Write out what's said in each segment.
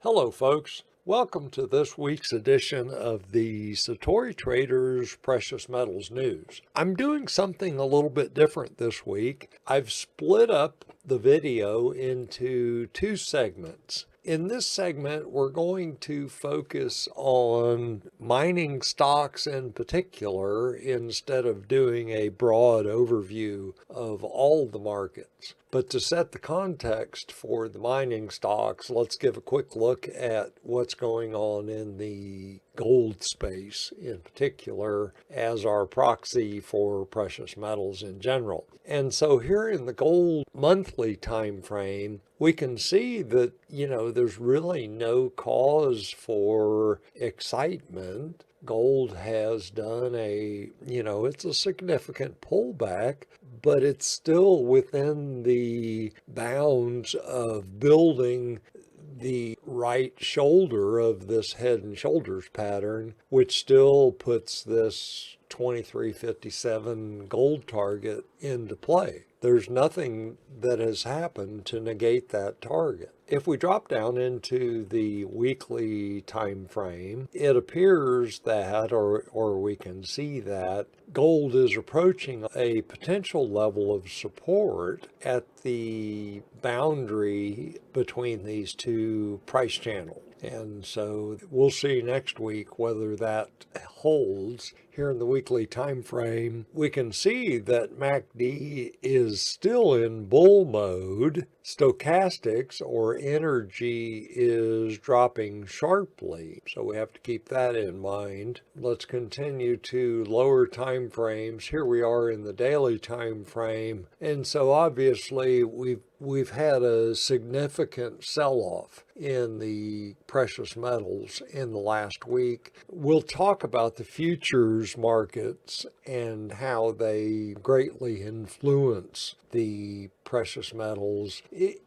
Hello folks, welcome to this week's edition of the Satori Traders Precious Metals News. I'm doing something a little bit different this week. I've split up the video into two segments. In this segment, we're going to focus on mining stocks in particular instead of doing a broad overview of all the markets. But to set the context for the mining stocks, let's give a quick look at what's going on in the gold space in particular as our proxy for precious metals in general. And so here in the gold monthly time frame, we can see that, there's really no cause for excitement. Gold has done it's a significant pullback, but it's still within the bounds of building the right shoulder of this head and shoulders pattern, which still puts this 2357 gold target into play. There's nothing that has happened to negate that target. If we drop down into the weekly time frame, it appears that, or we can see that, gold is approaching a potential level of support at the boundary between these two price channels. And so we'll see next week whether that holds. Here in the weekly time frame, we can see that MACD is still in bull mode. Stochastics or energy is dropping sharply, so we have to keep that in mind. Let's continue to lower time frames. Here we are in the daily time frame, and so obviously we've had a significant sell-off in the precious metals in the last week. We'll talk about the futures markets and how they greatly influence the precious metals.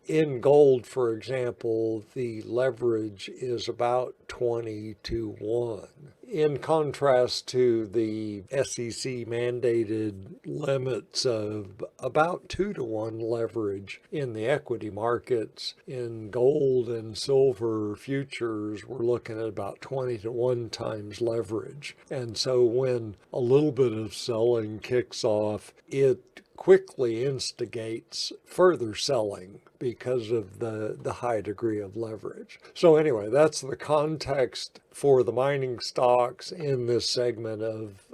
In gold, for example, the leverage is about 20 to 1. In contrast to the SEC mandated limits of about 2 to 1 leverage in the equity markets, in gold and silver futures, we're looking at about 20 to 1 times leverage. And so when a little bit of selling kicks off, it quickly instigates further selling because of the high degree of leverage. So anyway, that's the context for the mining stocks in this segment of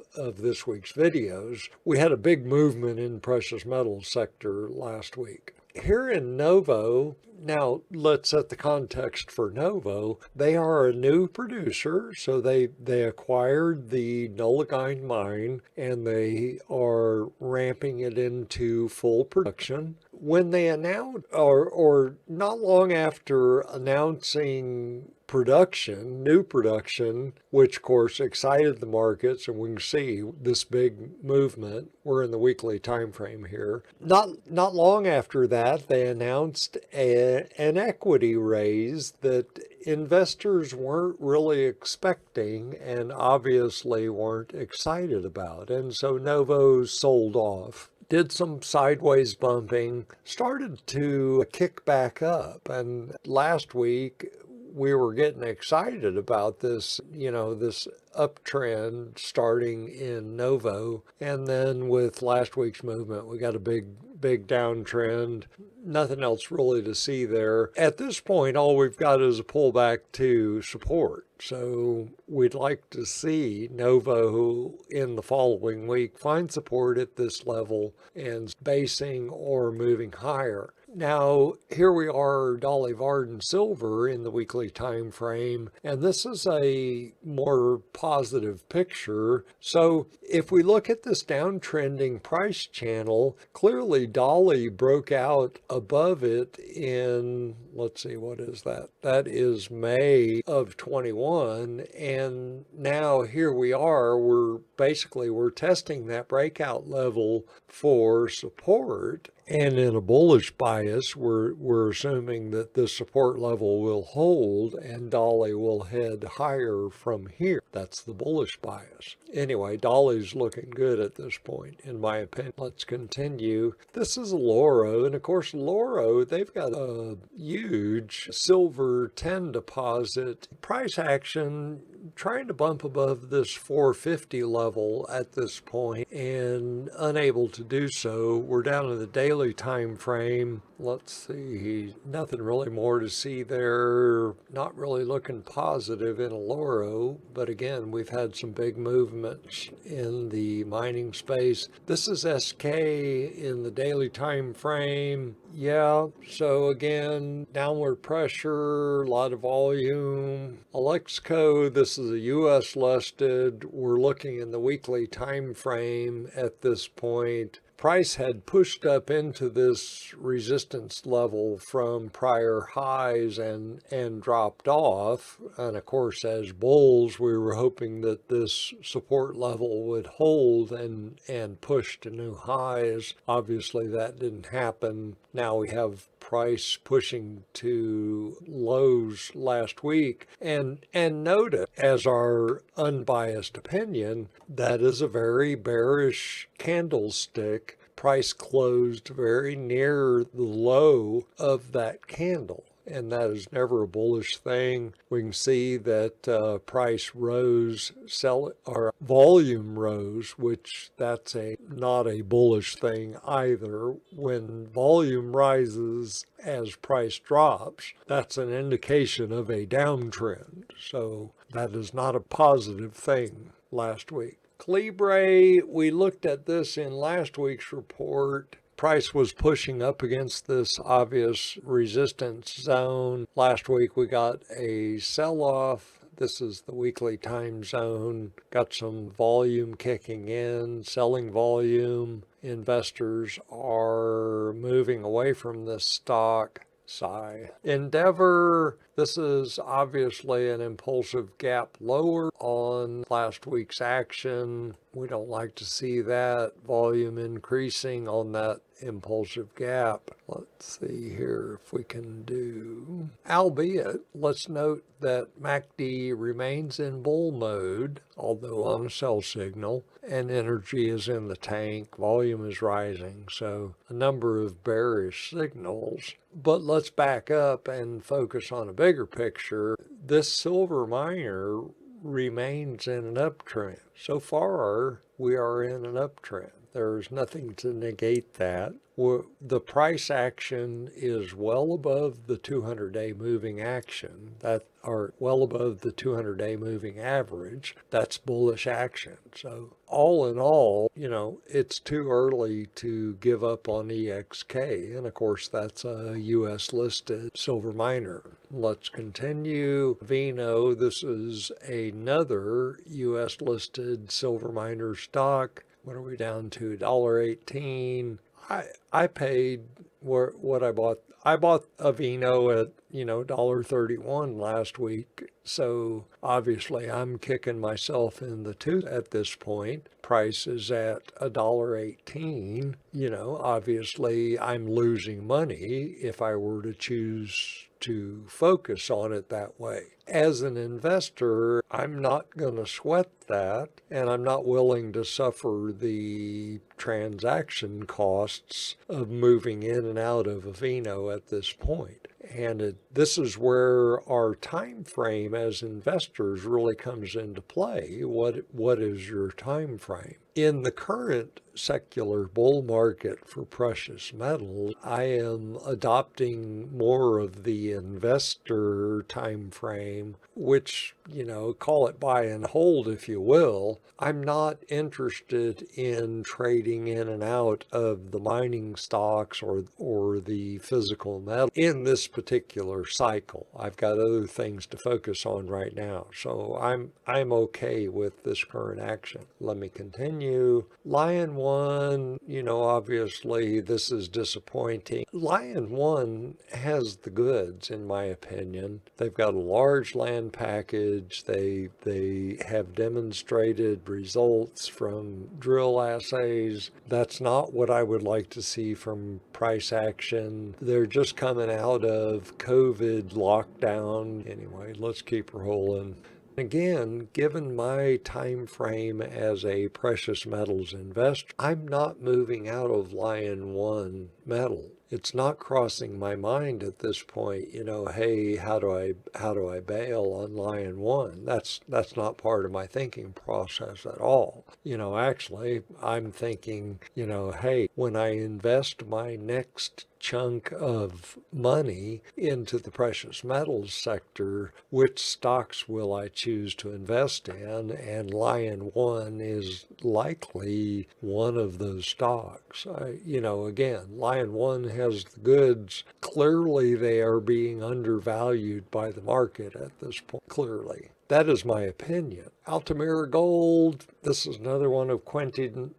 this week's videos. We had a big movement in precious metals sector last week. Here in Novo, now let's set the context for Novo. They are a new producer, so they acquired the Nullagine mine and they are ramping it into full production. When they announced, or not long after announcing new production, which of course excited the markets, and we can see this big movement. We're in the weekly time frame here. Not long after that, they announced an equity raise that investors weren't really expecting and obviously weren't excited about. And so Novo sold off, did some sideways bumping, started to kick back up. And last week, we were getting excited about this, this uptrend starting in Novo. And then with last week's movement, we got a big downtrend. Nothing else really to see there. At this point, all we've got is a pullback to support. So we'd like to see Novo in the following week find support at this level and basing or moving higher. Now, here we are, Dolly Varden Silver in the weekly time frame, and this is a more positive picture. So if we look at this downtrending price channel, clearly Dolly broke out above it in, let's see, what is that? That is May of 21, and now here we are, we're testing that breakout level for support. And in a bullish bias, we're assuming that this support level will hold and Dolly will head higher from here. That's the bullish bias. Anyway, Dolly's looking good at this point, in my opinion. Let's continue. This is Loro, and of course, Loro, they've got a huge silver 10 deposit. Price action trying to bump above this 450 level at this point and unable to do so. We're down in the daily time frame. Let's see, nothing really more to see there. Not really looking positive in Loro, but again, we've had some big movements in the mining space. This is SK in the daily time frame. Yeah, so again, downward pressure, a lot of volume. Alexco, this is a US listed. We're looking in the weekly time frame at this point. Price had pushed up into this resistance level from prior highs and dropped off. And of course, as bulls, we were hoping that this support level would hold and push to new highs. Obviously, that didn't happen. Now we have price pushing to lows last week. And notice, as our unbiased opinion, that is a very bearish candlestick. Price closed very near the low of that candle. And that is never a bullish thing. We can see that price rose, or volume rose, which that's not a bullish thing either. When volume rises as price drops, that's an indication of a downtrend. So that is not a positive thing last week. Calibre, we looked at this in last week's report. Price was pushing up against this obvious resistance zone. Last week we got a sell-off. This is the weekly time zone. Got some volume kicking in, selling volume. Investors are moving away from this stock. Sigh. Endeavor, this is obviously an impulsive gap lower on last week's action. We don't like to see that volume increasing on that impulsive gap. Let's see here if we can do. Albeit, let's note that MACD remains in bull mode, although on a sell signal, and energy is in the tank, volume is rising, so a number of bearish signals. But let's back up and focus on a bigger picture. This silver miner remains in an uptrend. So far, we are in an uptrend. There's nothing to negate that. The price action is well above the 200-day moving action, or well above the 200-day moving average. That's bullish action. So all in all, it's too early to give up on EXK. And of course, that's a US listed silver miner. Let's continue. Vino, this is another US listed silver miner stock. What are we down to? $1.18. I paid what I bought. I bought a Vino at $1.31 last week. So obviously I'm kicking myself in the tooth at this point. Price is at $1.18. Obviously I'm losing money if I were to choose to focus on it that way. As an investor, I'm not going to sweat that, and I'm not willing to suffer the transaction costs of moving in and out of a Vino at this point. And this is where our time frame as investors really comes into play. What is your time frame? In the current secular bull market for precious metals, I am adopting more of the investor time frame, which, call it buy and hold if you will. I'm not interested in trading in and out of the mining stocks or the physical metal in this particular cycle. I've got other things to focus on right now. So I'm okay with this current action. Let me continue. Lion 1, obviously this is disappointing. Lion 1 has the goods, in my opinion. They've got a large land package. They have demonstrated results from drill assays. That's not what I would like to see from price action. They're just coming out of COVID lockdown. Anyway, let's keep rolling. Again, given my time frame as a precious metals investor, I'm not moving out of Lion 1 metal. It's not crossing my mind at this point, hey, how do I bail on Lion 1? That's not part of my thinking process at all. Actually, I'm thinking, hey, when I invest my next chunk of money into the precious metals sector, which stocks will I choose to invest in? And Lion 1 is likely one of those stocks. Again, Lion 1 has the goods. Clearly, they are being undervalued by the market at this point. Clearly. That is my opinion. Altamira Gold, this is another one of Quentin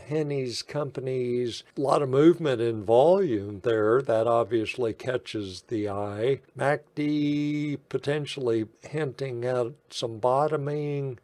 Henney's companies. A lot of movement in volume there. That obviously catches the eye. MACD potentially hinting at some bottoming.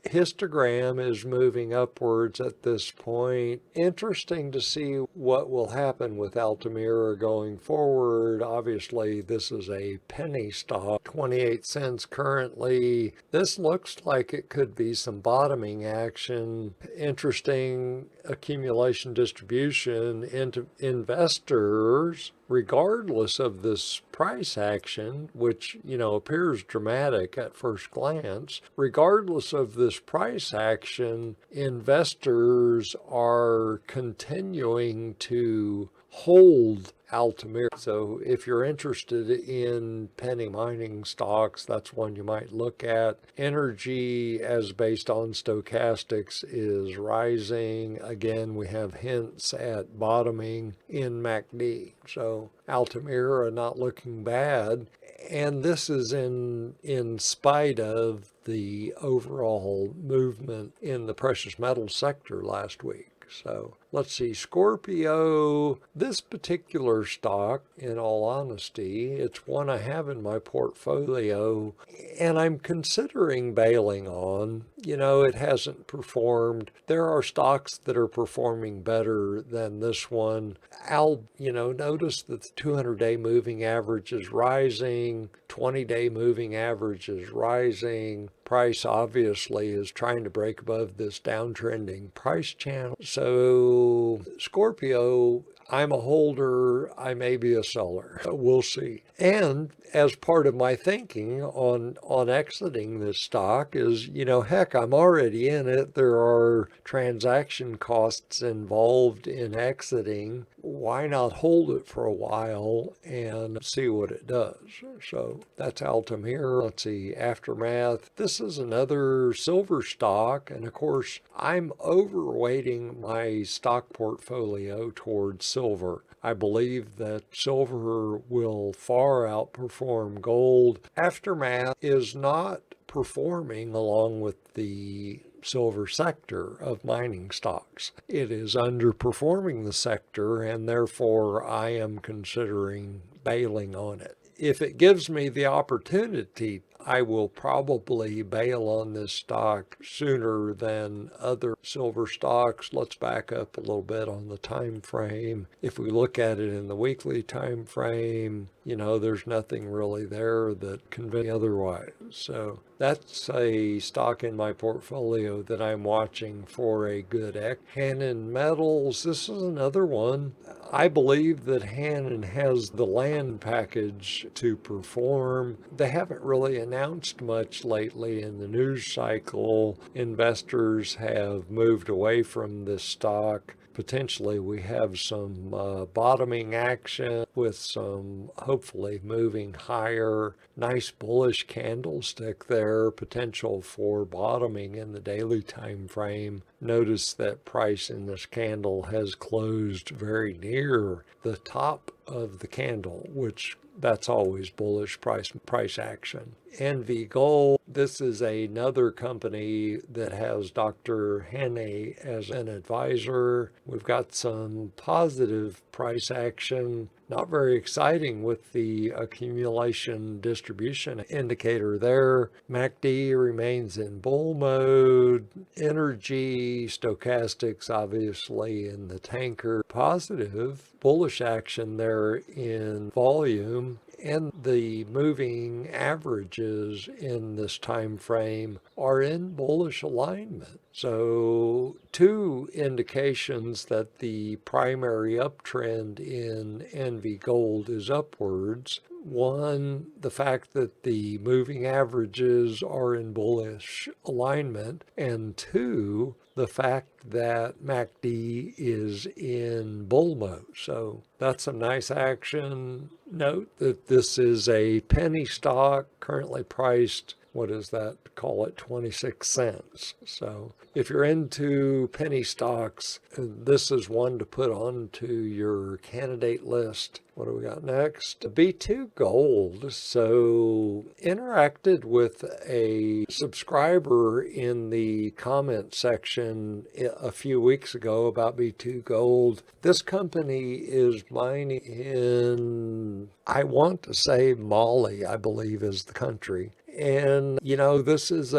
Histogram is moving upwards at this point. Interesting to see what will happen with Altamira going forward. Obviously, this is a penny stock, 28 cents currently. This looks like it could be some bottoming action. Interesting accumulation distribution into investors, regardless of this price action, which, appears dramatic at first glance. Regardless of this price action, investors are continuing to hold Altamira. So if you're interested in penny mining stocks, that's one you might look at. Energy, as based on stochastics, is rising. Again, we have hints at bottoming in MACD. So Altamira not looking bad. And this is in spite of the overall movement in the precious metals sector last week. So let's see, Scorpio, this particular stock, in all honesty, it's one I have in my portfolio and I'm considering bailing on. It hasn't performed. There are stocks that are performing better than this one. Notice that the 200-day moving average is rising, 20-day moving average is rising. Price obviously is trying to break above this downtrending price channel. So Scorpio, I'm a holder, I may be a seller. We'll see. And as part of my thinking on exiting this stock is, heck, I'm already in it. There are transaction costs involved in exiting. Why not hold it for a while and see what it does? So that's Altamira. Let's see, Aftermath. This is another silver stock. And of course, I'm overweighting my stock portfolio towards silver. I believe that silver will far outperform gold. Aftermath is not performing along with the silver sector of mining stocks. It is underperforming the sector, and therefore I am considering bailing on it. If it gives me the opportunity, I will probably bail on this stock sooner than other silver stocks. Let's back up a little bit on the time frame. If we look at it in the weekly time frame, there's nothing really there that convinces me otherwise. So that's a stock in my portfolio that I'm watching for a good X. Hannon Metals, this is another one. I believe that Hannon has the land package to perform. They haven't really announced much lately in the news cycle. Investors have moved away from this stock. Potentially we have some bottoming action with some hopefully moving higher. Nice bullish candlestick there, potential for bottoming in the daily time frame. Notice that price in this candle has closed very near the top of the candle, which that's always bullish price action. NV Gold, this is another company that has Dr. Hannay as an advisor. We've got some positive price action. Not very exciting with the accumulation distribution indicator there. MACD remains in bull mode. Energy, stochastics obviously in the tanker. Positive bullish action there in volume, and the moving averages in this time frame are in bullish alignment. So two indications that the primary uptrend in NV Gold is upwards. One, the fact that the moving averages are in bullish alignment, and two, the fact that MACD is in bull mode. So that's a nice action. Note that this is a penny stock currently priced, what is that? Call it 26 cents. So if you're into penny stocks, this is one to put onto your candidate list. What do we got next? B2 Gold. So interacted with a subscriber in the comment section a few weeks ago about B2 Gold. This company is mining in, I want to say Mali, I believe is the country. And, this is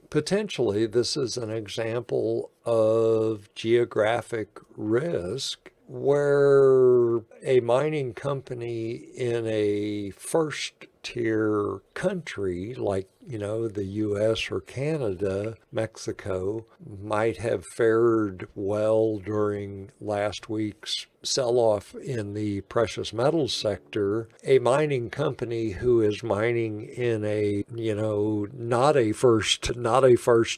potentially an example of geographic risk where a mining company in a first tier country like, the US or Canada, Mexico, might have fared well during last week's sell-off in the precious metals sector. A mining company who is mining in a, not a first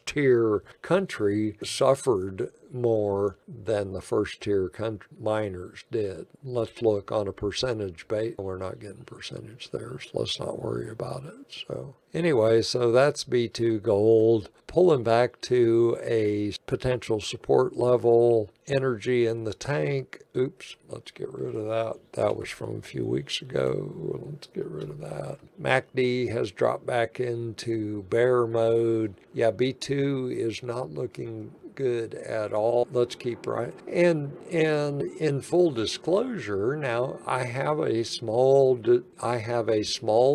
tier country suffered more than the first tier miners did. Let's look on a percentage base. We're not getting percentage there, so let's not worry about it. So anyway, so that's B2 Gold. Pulling back to a potential support level. Energy in the tank. Oops, let's get rid of that. That was from a few weeks ago. Let's get rid of that. MACD has dropped back into bear mode. Yeah, B2 is not looking good at all. Let's keep right. And in full disclosure, now I have a small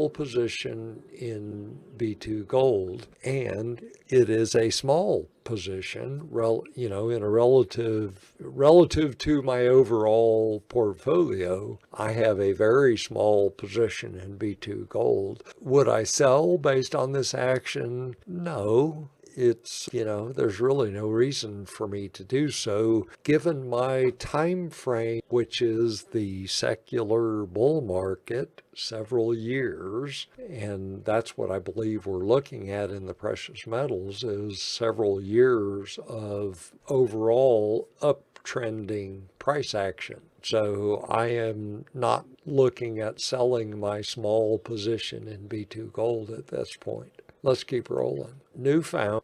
position in B2 Gold, and it is a small position, in a relative to my overall portfolio. I have a very small position in B2 Gold. Would I sell based on this action? No. It's, there's really no reason for me to do so, given my time frame, which is the secular bull market, several years. And that's what I believe we're looking at in the precious metals, is several years of overall uptrending price action. So I am not looking at selling my small position in B2 Gold at this point. Let's keep rolling. Newfound,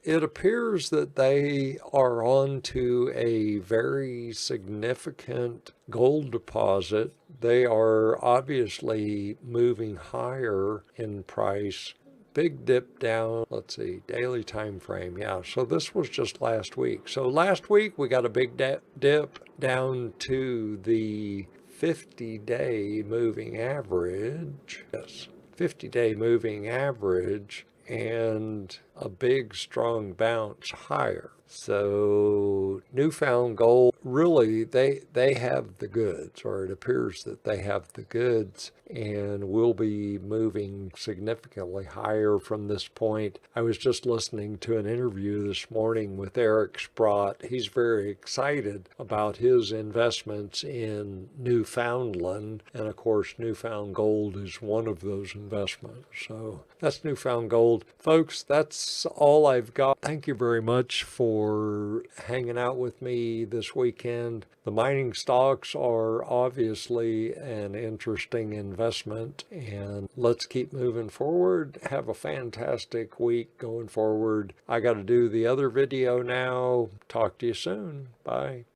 it appears that they are on to a very significant gold deposit. They are obviously moving higher in price. Big dip down, let's see, daily time frame. Yeah, so this was just last week. So last week we got a big dip down to the 50-day moving average. Yes. 50-day moving average, and a big strong bounce higher. So Newfound Gold, really, they have the goods, or it appears that they have the goods, and will be moving significantly higher from this point. I was just listening to an interview this morning with Eric Sprott. He's very excited about his investments in Newfoundland, and of course Newfound Gold is one of those investments. So that's Newfound Gold. Folks, that's all I've got. Thank you very much for hanging out with me this weekend. The mining stocks are obviously an interesting investment, and let's keep moving forward. Have a fantastic week going forward. I got to do the other video now. Talk to you soon. Bye.